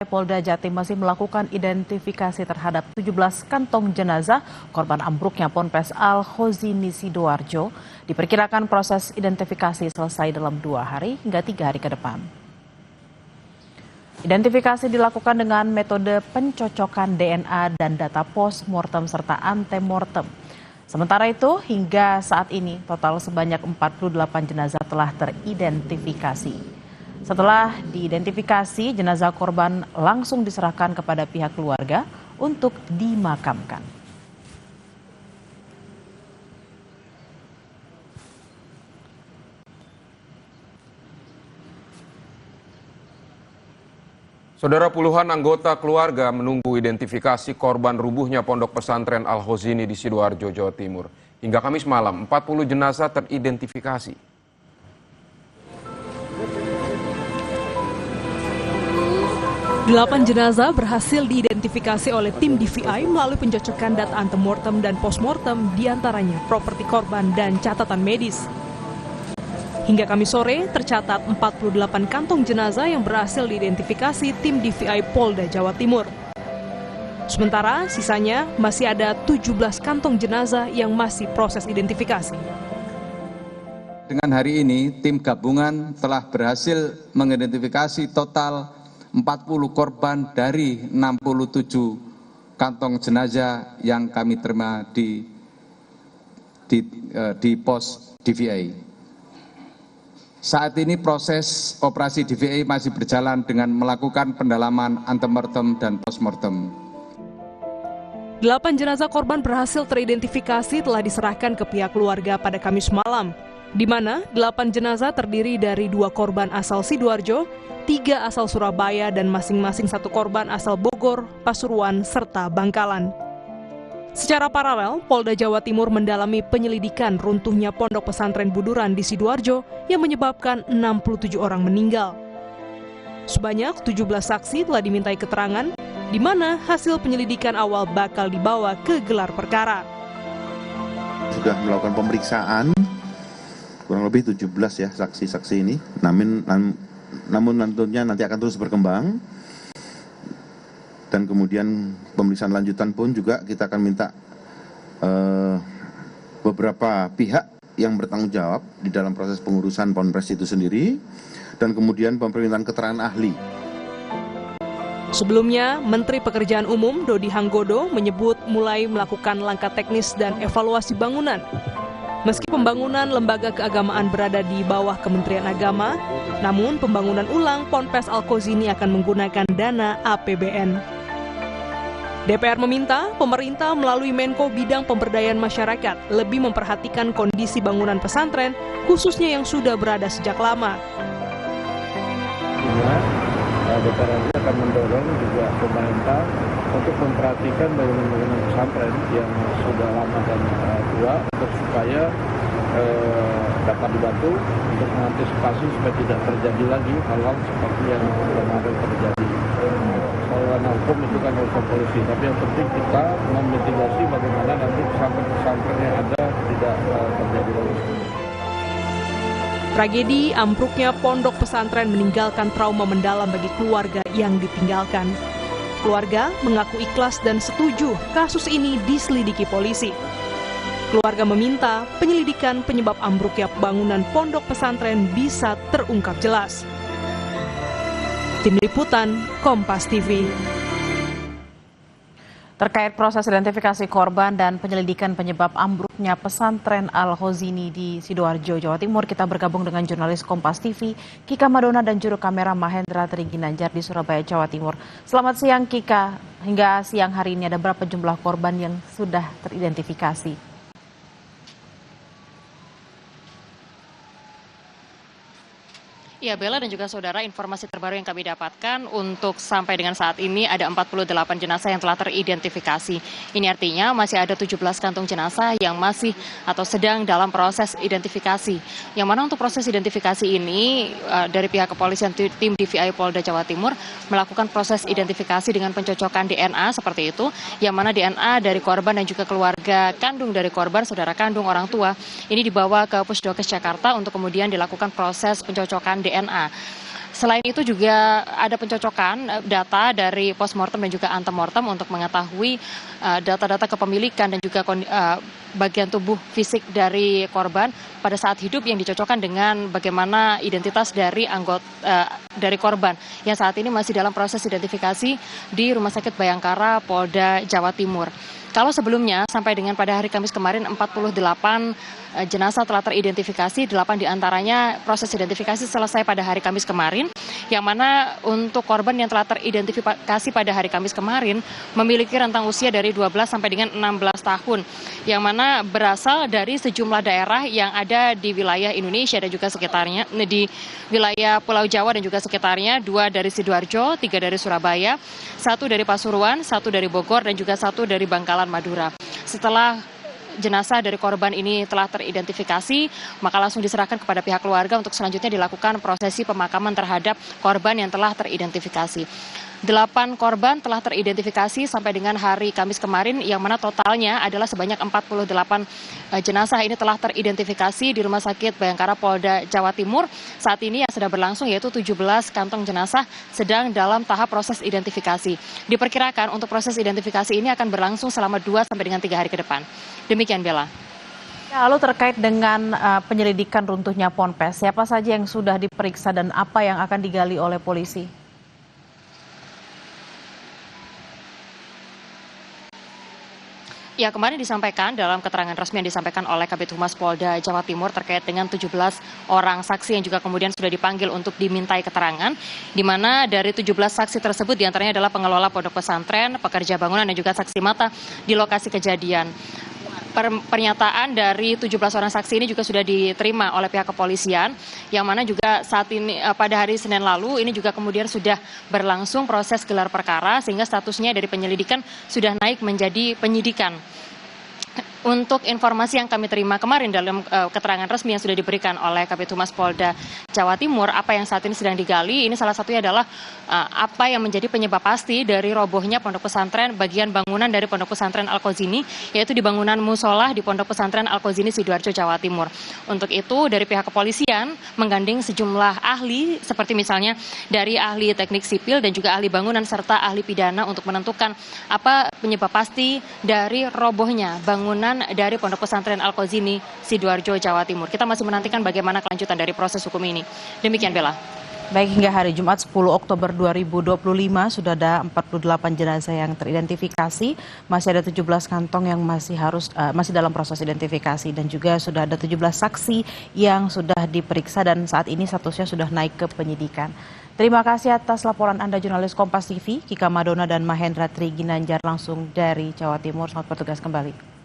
Polda Jatim masih melakukan identifikasi terhadap 17 kantong jenazah korban ambruknya Ponpes Al Khozini Sidoarjo. Diperkirakan proses identifikasi selesai dalam 2 hari hingga 3 hari ke depan. Identifikasi dilakukan dengan metode pencocokan DNA dan data post-mortem serta antemortem. Sementara itu, hingga saat ini total sebanyak 48 jenazah telah teridentifikasi. Setelah diidentifikasi, jenazah korban langsung diserahkan kepada pihak keluarga untuk dimakamkan. Saudara, puluhan anggota keluarga menunggu identifikasi korban rubuhnya Pondok Pesantren Al Khozini di Sidoarjo, Jawa Timur. Hingga Kamis malam, 40 jenazah teridentifikasi. 8 jenazah berhasil diidentifikasi oleh tim DVI melalui pencocokan data antemortem dan postmortem, diantaranya properti korban dan catatan medis. Hingga Kamis sore, tercatat 48 kantong jenazah yang berhasil diidentifikasi tim DVI Polda Jawa Timur. Sementara sisanya masih ada 17 kantong jenazah yang masih proses identifikasi. Dengan hari ini, tim gabungan telah berhasil mengidentifikasi total 40 korban dari 67 kantong jenazah yang kami terima di pos DVI. Saat ini proses operasi DVI masih berjalan dengan melakukan pendalaman antemortem dan postmortem. 8 jenazah korban berhasil teridentifikasi telah diserahkan ke pihak keluarga pada Kamis malam, di mana 8 jenazah terdiri dari 2 korban asal Sidoarjo, 3 asal Surabaya, dan masing-masing 1 korban asal Bogor, Pasuruan, serta Bangkalan. Secara paralel, Polda Jawa Timur mendalami penyelidikan runtuhnya Pondok Pesantren Buduran di Sidoarjo yang menyebabkan 67 orang meninggal. Sebanyak 17 saksi telah dimintai keterangan, di mana hasil penyelidikan awal bakal dibawa ke gelar perkara. Sudah melakukan pemeriksaan kurang lebih 17 ya saksi-saksi ini, namun tentunya nanti akan terus berkembang, dan kemudian pemeriksaan lanjutan pun juga kita akan minta beberapa pihak yang bertanggung jawab di dalam proses pengurusan Ponpes itu sendiri, dan kemudian permintaan keterangan ahli. Sebelumnya, Menteri Pekerjaan Umum Dodi Hanggodo menyebut mulai melakukan langkah teknis dan evaluasi bangunan. Meski pembangunan lembaga keagamaan berada di bawah Kementerian Agama, namun pembangunan ulang Ponpes Al Khozini akan menggunakan dana APBN. DPR meminta pemerintah melalui Menko Bidang Pemberdayaan Masyarakat lebih memperhatikan kondisi bangunan pesantren, khususnya yang sudah berada sejak lama. DPR akan mendorong juga pemerintah untuk memperhatikan bangunan-bangunan pesantren yang sudah lama dan tua, untuk supaya dapat dibantu untuk mengantisipasi supaya tidak terjadi lagi hal-hal seperti yang kemarin terjadi. Soal ranah hukum itu kan urusan polisi, tapi yang penting kita memitigasi bagaimana nanti pesantren-pesantren yang ada tidak terjadi lagi. Tragedi ambruknya pondok pesantren meninggalkan trauma mendalam bagi keluarga yang ditinggalkan. Keluarga mengaku ikhlas dan setuju kasus ini diselidiki polisi. Keluarga meminta penyelidikan penyebab ambruknya bangunan pondok pesantren bisa terungkap jelas. Tim Liputan, Kompas TV. Terkait proses identifikasi korban dan penyelidikan penyebab ambruknya pesantren Al Khozini di Sidoarjo, Jawa Timur, kita bergabung dengan jurnalis Kompas TV, Kika Madona, dan juru kamera Mahendra Triginanjar di Surabaya, Jawa Timur. Selamat siang, Kika. Hingga siang hari ini ada berapa jumlah korban yang sudah teridentifikasi? Ya, Bella dan juga saudara, informasi terbaru yang kami dapatkan untuk sampai dengan saat ini ada 48 jenazah yang telah teridentifikasi. Ini artinya masih ada 17 kantung jenazah yang masih atau sedang dalam proses identifikasi. Yang mana untuk proses identifikasi ini dari pihak kepolisian tim DVI Polda Jawa Timur melakukan proses identifikasi dengan pencocokan DNA seperti itu, yang mana DNA dari korban dan juga keluarga kandung dari korban, saudara kandung, orang tua, ini dibawa ke Pusdokes Jakarta untuk kemudian dilakukan proses pencocokan DNA. Selain itu juga ada pencocokan data dari postmortem dan juga antemortem untuk mengetahui data-data kepemilikan dan juga bagian tubuh fisik dari korban pada saat hidup yang dicocokkan dengan bagaimana identitas dari dari korban yang saat ini masih dalam proses identifikasi di Rumah Sakit Bayangkara Polda Jawa Timur. Kalau sebelumnya sampai dengan pada hari Kamis kemarin 48 jenazah telah teridentifikasi, 8 diantaranya proses identifikasi selesai pada hari Kamis kemarin, yang mana untuk korban yang telah teridentifikasi pada hari Kamis kemarin memiliki rentang usia dari 12 sampai dengan 16 tahun, yang mana berasal dari sejumlah daerah yang ada di wilayah Indonesia dan juga sekitarnya, di wilayah Pulau Jawa dan juga sekitarnya, 2 dari Sidoarjo, 3 dari Surabaya, 1 dari Pasuruan, 1 dari Bogor, dan juga 1 dari Bangkalan, Madura. Setelah jenazah dari korban ini telah teridentifikasi, maka langsung diserahkan kepada pihak keluarga untuk selanjutnya dilakukan prosesi pemakaman terhadap korban yang telah teridentifikasi. 8 korban telah teridentifikasi sampai dengan hari Kamis kemarin, yang mana totalnya adalah sebanyak 48 jenazah ini telah teridentifikasi di Rumah Sakit Bayangkara Polda Jawa Timur. Saat ini yang sedang berlangsung yaitu 17 kantong jenazah sedang dalam tahap proses identifikasi. Diperkirakan untuk proses identifikasi ini akan berlangsung selama 2 sampai dengan 3 hari ke depan. Demikian, Bella. Ya, lalu terkait dengan penyelidikan runtuhnya Ponpes, siapa saja yang sudah diperiksa dan apa yang akan digali oleh polisi? Ya, kemarin disampaikan dalam keterangan resmi yang disampaikan oleh Kabid Humas Polda Jawa Timur terkait dengan 17 orang saksi yang juga kemudian sudah dipanggil untuk dimintai keterangan, di mana dari 17 saksi tersebut diantaranya adalah pengelola pondok pesantren, pekerja bangunan, dan juga saksi mata di lokasi kejadian. Pernyataan dari 17 orang saksi ini juga sudah diterima oleh pihak kepolisian, yang mana juga saat ini pada hari Senin lalu ini juga kemudian sudah berlangsung proses gelar perkara sehingga statusnya dari penyelidikan sudah naik menjadi penyidikan. Untuk informasi yang kami terima kemarin dalam keterangan resmi yang sudah diberikan oleh Kabid Humas Polda Jawa Timur, apa yang saat ini sedang digali, ini salah satunya adalah apa yang menjadi penyebab pasti dari robohnya pondok pesantren, bagian bangunan dari pondok pesantren Al-Qazini, yaitu di bangunan musola di pondok pesantren Al-Qazini Sidoarjo, Jawa Timur. Untuk itu dari pihak kepolisian menggandeng sejumlah ahli seperti misalnya dari ahli teknik sipil dan juga ahli bangunan serta ahli pidana untuk menentukan apa penyebab pasti dari robohnya bangunan dari Pondok Pesantren Al-Qazini Sidoarjo, Jawa Timur. Kita masih menantikan bagaimana kelanjutan dari proses hukum ini. Demikian, Bella. Baik, hingga hari Jumat 10 Oktober 2025 sudah ada 48 jenazah yang teridentifikasi, masih ada 17 kantong yang masih dalam proses identifikasi, dan juga sudah ada 17 saksi yang sudah diperiksa dan saat ini statusnya sudah naik ke penyidikan. Terima kasih atas laporan Anda jurnalis Kompas TV, Kika Madona dan Mahendra Tri Ginanjar langsung dari Jawa Timur. Selamat bertugas kembali.